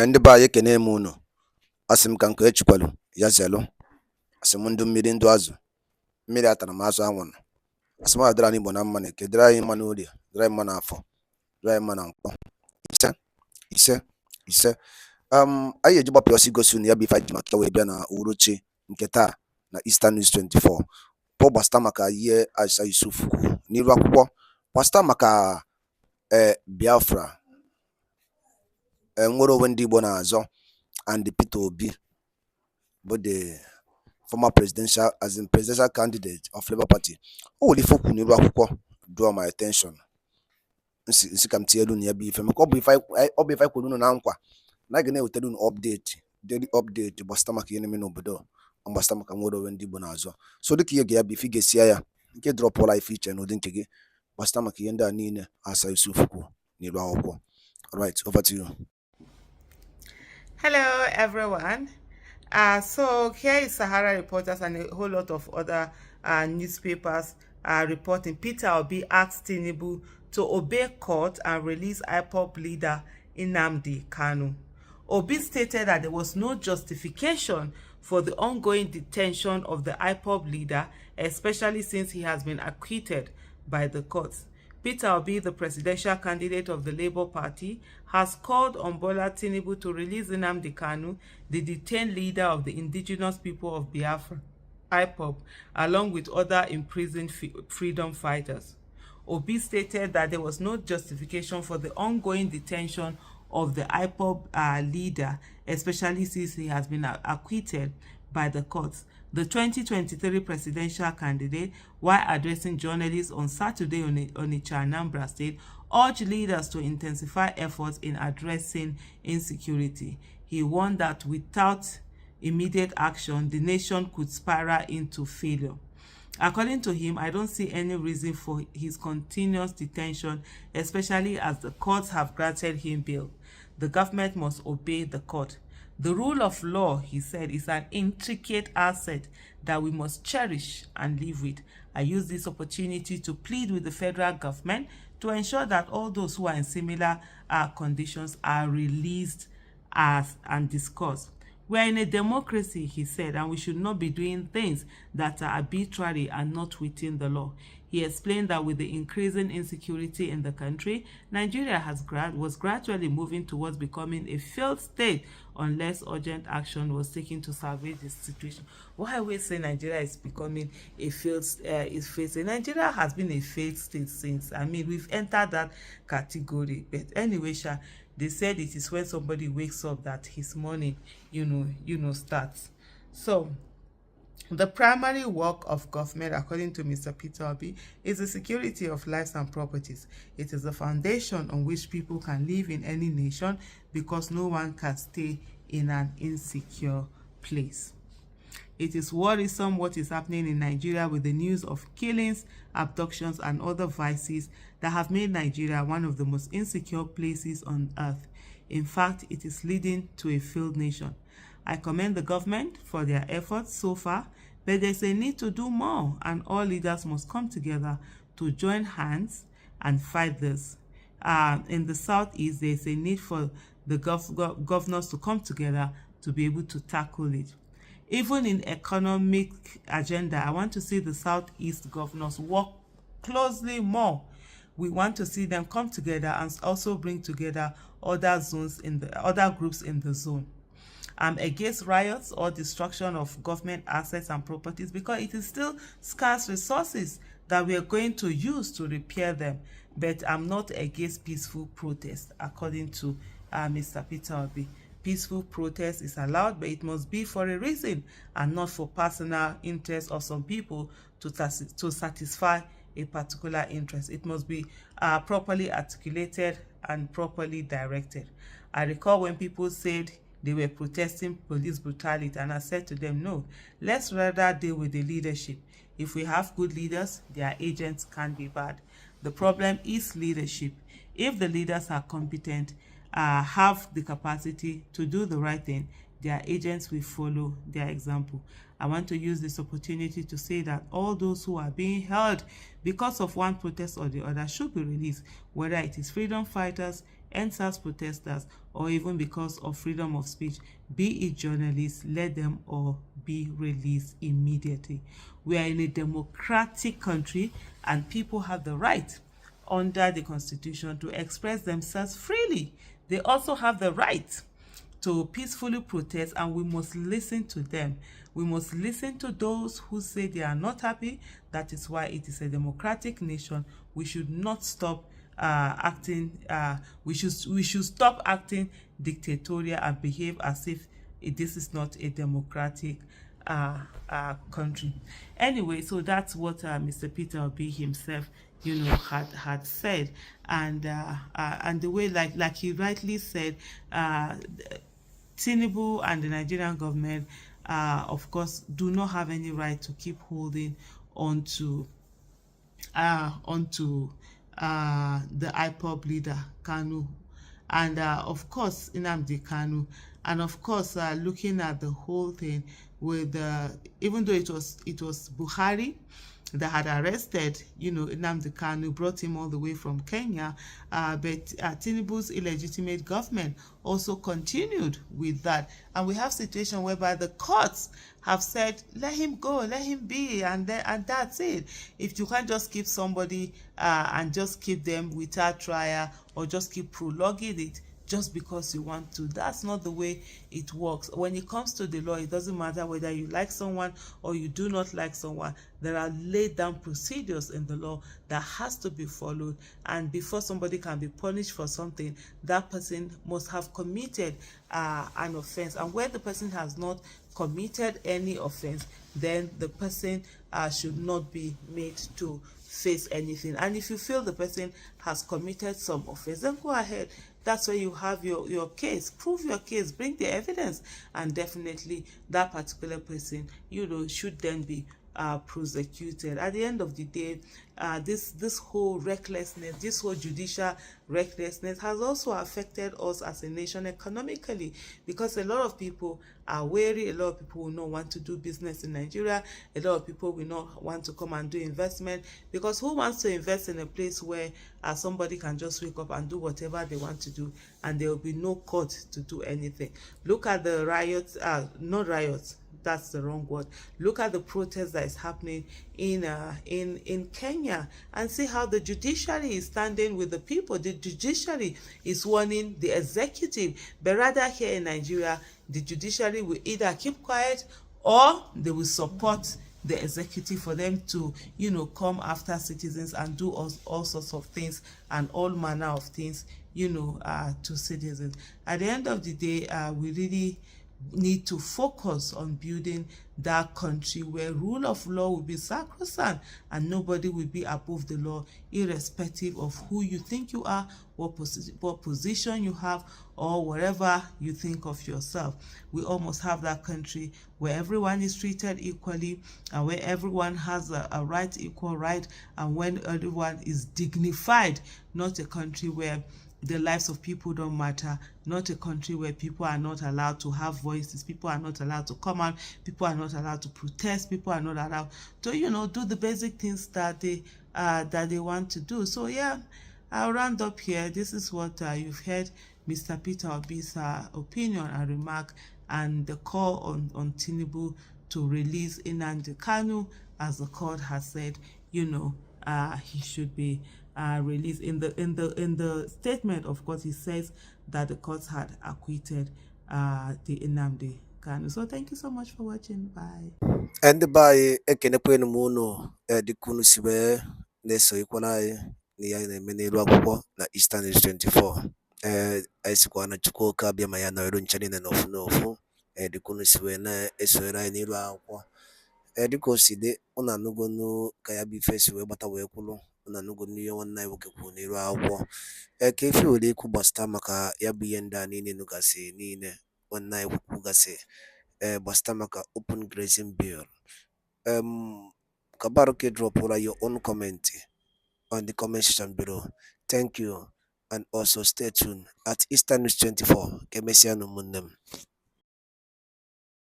Ndị be anyị ekene m unu. Asị m ka nke echikwalu ya zelu. Asị m ndụ mmiri ndụ azụ. Mmiri atara m azụ anwụrụ. Asị m adịra n'Igbo na mma na-eke, dịrị anyị mma n'orie, dịrị anyị mma n'afọ, dịrị anyị mma na nkwọ. Ise. Anyị eji gbapụ ọsọ igosi unu ya bụ ife anyị ji maka wee bịa na uhuruchi nke taa na Eastern News 24. Pọ gbasịta maka ihe Aisha Yesufu kwuru n'iru akwụkwọ, gbasịta maka Biafra, nwere onwe ndị Igbo na-azọ, and Peter Obi bụ the former presidential candidate of Labour Party. O nwere ife okwu n'iru akwụkwọ draw my attention. Nsi ka m tinyelu na ya bụ ife maka ọ bụ ife anyị kwuru unu na nkwa na ga na-ewetara unu daily update gbasịta maka ihe na-eme n'obodo, gbasịta maka nwere onwe ndị Igbo na-azọ. So dịka ihe ga-ya bụ ife ị ga-esia ya nke dropụla ife iche n'ụdị nke gị gbasịta maka ihe ndị a niile Aisha Yesufu kwuru n'iru akwụkwọ. All right, over to you. Hello everyone. So here is Sahara Reporters and a whole lot of other newspapers reporting. Peter Obi asked Tinubu to obey court and release IPOB leader Nnamdi Kanu. Obi stated that there was no justification for the ongoing detention of the IPOB leader, especially since he has been acquitted by the courts. Peter Obi, the presidential candidate of the Labour Party, has called on Bola Tinubu to release Nnamdi Kanu, the detained leader of the indigenous people of Biafra, IPOB, along with other imprisoned freedom fighters. Obi stated that there was no justification for the ongoing detention of the IPOB leader, especially since he has been acquitted by the courts. The 2023 presidential candidate, while addressing journalists on Saturday on Onitsha, Anambra State, urged leaders to intensify efforts in addressing insecurity. He warned that without immediate action, the nation could spiral into failure. According to him, I don't see any reason for his continuous detention, especially as the courts have granted him bail. The government must obey the court. The rule of law, he said, is an intricate asset that we must cherish and live with. I use this opportunity to plead with the federal government to ensure that all those who are in similar conditions are released and discussed. We are in a democracy, he said, and we should not be doing things that are arbitrary and not within the law. He explained that with the increasing insecurity in the country, Nigeria was gradually moving towards becoming a failed state unless urgent action was taken to salvage the situation. Why we say Nigeria is becoming a failed state? Nigeria has been a failed state since. I mean, we've entered that category. But anyway, they said it is when somebody wakes up that his morning, starts. So, the primary work of government, according to Mr. Peter Obi, is the security of lives and properties. It is the foundation on which people can live in any nation because no one can stay in an insecure place. It is worrisome what is happening in Nigeria with the news of killings, abductions, and other vices that have made Nigeria one of the most insecure places on earth. In fact, it is leading to a failed nation. I commend the government for their efforts so far, but there's a need to do more, and all leaders must come together to join hands and fight this. In the Southeast, there's a need for the governors to come together to be able to tackle it. Even in economic agenda, I want to see the Southeast governors work closely more. We want to see them come together and also bring together other groups in the zone. I'm against riots or destruction of government assets and properties because it is still scarce resources that we are going to use to repair them. But I'm not against peaceful protest, according to Mr. Peter Obi. Peaceful protest is allowed, but it must be for a reason and not for personal interest of some people to satisfy a particular interest. It must be properly articulated and properly directed. I recall when people said they were protesting police brutality, and I said to them, no, let's rather deal with the leadership. If we have good leaders, their agents can't be bad. The problem is leadership. If the leaders are competent, have the capacity to do the right thing, their agents will follow their example. I want to use this opportunity to say that all those who are being held because of one protest or the other should be released, whether it is freedom fighters, NSAS protesters, or even because of freedom of speech, be it journalists, let them all be released immediately. We are in a democratic country and people have the right under the Constitution to express themselves freely. They also have the right to peacefully protest, and we must listen to them. We must listen to those who say they are not happy. That is why it is a democratic nation. We should not stop acting. We should stop acting dictatorial and behave as if this is not a democratic country. Anyway, so that's what Mr. Peter Obi himself, had said, and the way, like he rightly said, Tinubu and the Nigerian government, of course, do not have any right to keep holding onto onto the IPOB leader Kanu, and of course Nnamdi Kanu, and of course looking at the whole thing with even though it was Buhari that had arrested, Nnamdi Kanu, brought him all the way from Kenya, but Tinubu's illegitimate government also continued with that. And we have situation whereby the courts have said, let him go, let him be, and that's it. If you can't just keep somebody and just keep them without trial, or just keep prolonging it, just because you want to. That's not the way it works. When it comes to the law, it doesn't matter whether you like someone or you do not like someone. There are laid down procedures in the law that has to be followed, and before somebody can be punished for something, that person must have committed an offense. And where the person has not committed any offense, then the person should not be made to face anything. And if you feel the person has committed some offense, then go ahead. That's where you have your case. Prove your case, bring the evidence, and definitely that particular person, should then be prosecuted. At the end of the day, this whole recklessness, this whole judicial recklessness has also affected us as a nation economically, because a lot of people are wary. A lot of people will not want to do business in Nigeria. A lot of people will not want to come and do investment, because who wants to invest in a place where somebody can just wake up and do whatever they want to do, and there will be no court to do anything? Look at the riots, not riots, that's the wrong word. Look at the protest that is happening in Kenya, and see how the judiciary is standing with the people. The judiciary is warning the executive, but rather here in Nigeria, the judiciary will either keep quiet or they will support the executive for them to come after citizens and do all sorts of things and all manner of things to citizens. At the end of the day, we really need to focus on building that country where rule of law will be sacrosanct and nobody will be above the law, irrespective of who you think you are, what position you have, or whatever you think of yourself. We almost have that country where everyone is treated equally, and where everyone has a right, equal right, and when everyone is dignified. Not a country where the lives of people don't matter, not a country where people are not allowed to have voices, people are not allowed to come out, people are not allowed to protest, people are not allowed to do the basic things that they want to do. So yeah, I'll round up here. This is what you've heard Mr. Peter Obi's opinion and remark, and the call on Tinubu to release Nnamdi Kanu, as the court has said he should be released. In the statement, of course, he says that the courts had acquitted the Nnamdi Kanu. So thank you so much for watching. Bye. And by ekenekwe muno dikunu sibe neso ikwana ni ya na-eme akwụkwọ na Eastern 24 esikwa na Chukwuka bịa ma ya na ero nchani na n'ofu dikunu sibe na esoro anyị n'iru akwụkwọ dịka o si dị. Ụnụ anụgonu ka ya bụ ife si wee gbata wee kwụrụ. Ụnụ anụgonu ihe nwanne anyị nwoke kwuru n'iru akwụkwọ ka efe were ikwu gbasịta maka ya bụ ihe ndị a niile nụgasị niile nwanne anyị kwugasị gbasịta maka open grazing bill. Kabaroke drop your own comment on the comment section below. Thank you, and also stay tuned at Eastern News 24. Kemesiano Mundem.